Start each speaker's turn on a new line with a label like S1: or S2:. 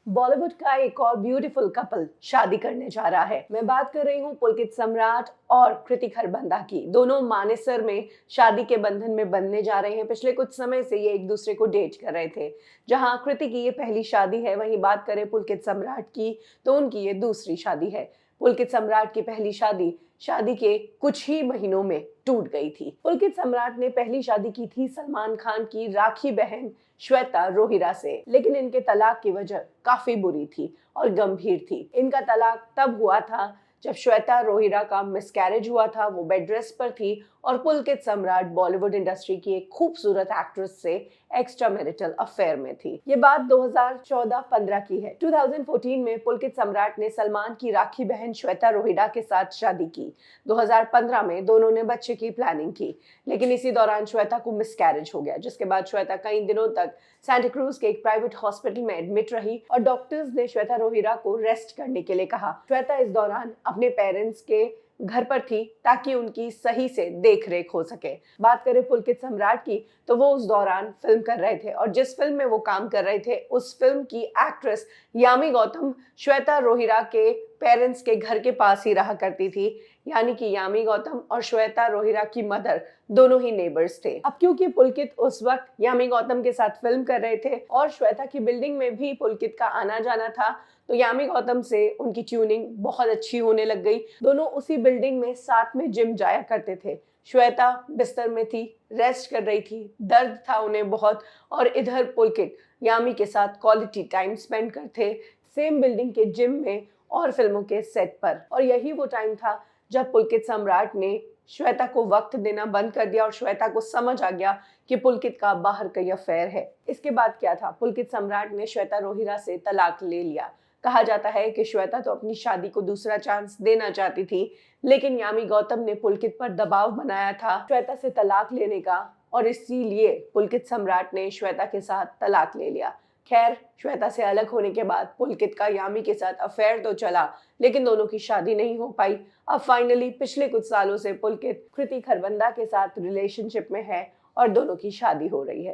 S1: बॉलीवुड का एक और ब्यूटीफुल कपल शादी करने जा रहा है। मैं बात कर रही हूँ पुलकित सम्राट और कृति खरबंदा की। दोनों मानेसर में शादी के बंधन में बंधने जा रहे हैं। पिछले कुछ समय से ये एक दूसरे को डेट कर रहे थे। जहां कृति की ये पहली शादी है, वहीं बात करें पुलकित सम्राट की तो उनकी ये दूसरी शादी है। पुलकित सम्राट की पहली शादी शादी के कुछ ही महीनों में टूट गई थी। पुलकित सम्राट ने पहली शादी की थी सलमान खान की राखी बहन श्वेता रोहिरा से, लेकिन इनके तलाक की वजह काफी बुरी थी और गंभीर थी। इनका तलाक तब हुआ था जब श्वेता रोहिरा का मिसकैरेज हुआ था। वो बेड रेस्ट पर थी और पुलकित सम्राट बॉलीवुड इंडस्ट्री की एक खूबसूरत एक्ट्रेस से एक्स्ट्रा मैरिटल अफेयर में थी। ये बात 2014-15 की है। 2014 में पुलकित सम्राट ने सलमान की राखी बहन श्वेता रोहिरा के साथ शादी की। 2015 में दोनों ने बच्चे की प्लानिंग की, लेकिन इसी दौरान श्वेता को मिसकैरेज हो गया, जिसके बाद श्वेता कई दिनों तक सांता क्रूज के एक प्राइवेट हॉस्पिटल में एडमिट रही और डॉक्टर्स ने श्वेता रोहिरा को रेस्ट करने के लिए कहा। श्वेता इस दौरान अपने पेरेंट्स के घर पर थी ताकि उनकी सही से देख रेख हो सके। बात करें पुलकित सम्राट की तो वो उस दौरान फिल्म कर रहे थे और जिस फिल्म में वो काम कर रहे थे उस फिल्म की एक्ट्रेस यामी गौतम श्वेता रोहिरा के पेरेंट्स के घर के पास ही रहा करती थी। यानी कि यामी गौतम और श्वेता रोहिरा की मदर दोनों ही नेबर्स थे। अब क्योंकि पुलकित उस वक्त यामी गौतम के साथ फिल्म कर रहे थे और श्वेता की बिल्डिंग में भी पुलकित का आना जाना था, तो यामी गौतम से उनकी ट्यूनिंग बहुत अच्छी होने लग गई। दोनों उसी बिल्डिंग में साथ में जिम जाया करते थे। श्वेता बिस्तर में थी, रेस्ट कर रही थी, दर्द था उन्हें बहुत, और इधर पुलकित यामी के साथ क्वालिटी टाइम स्पेंड करते सेम बिल्डिंग के जिम में और फिल्मों के सेट पर। और यही वो टाइम था जब पुलकित सम्राट ने श्वेता को वक्त देना बंद कर दिया और श्वेता को समझ आ गया कि पुलकित का बाहर कई अफेयर है। इसके बाद क्या था, पुलकित सम्राट ने श्वेता रोहिरा से तलाक ले लिया। कहा जाता है कि श्वेता तो अपनी शादी को दूसरा चांस देना चाहती थी, लेकिन यामी गौतम ने पुलकित पर दबाव बनाया था श्वेता से तलाक लेने का, और इसीलिए पुलकित सम्राट ने श्वेता के साथ तलाक ले लिया। खैर, श्वेता से अलग होने के बाद पुलकित का यामी के साथ अफेयर तो चला, लेकिन दोनों की शादी नहीं हो पाई। अब फाइनली पिछले कुछ सालों से पुलकित कृति खरबंदा के साथ रिलेशनशिप में है और दोनों की शादी हो रही है।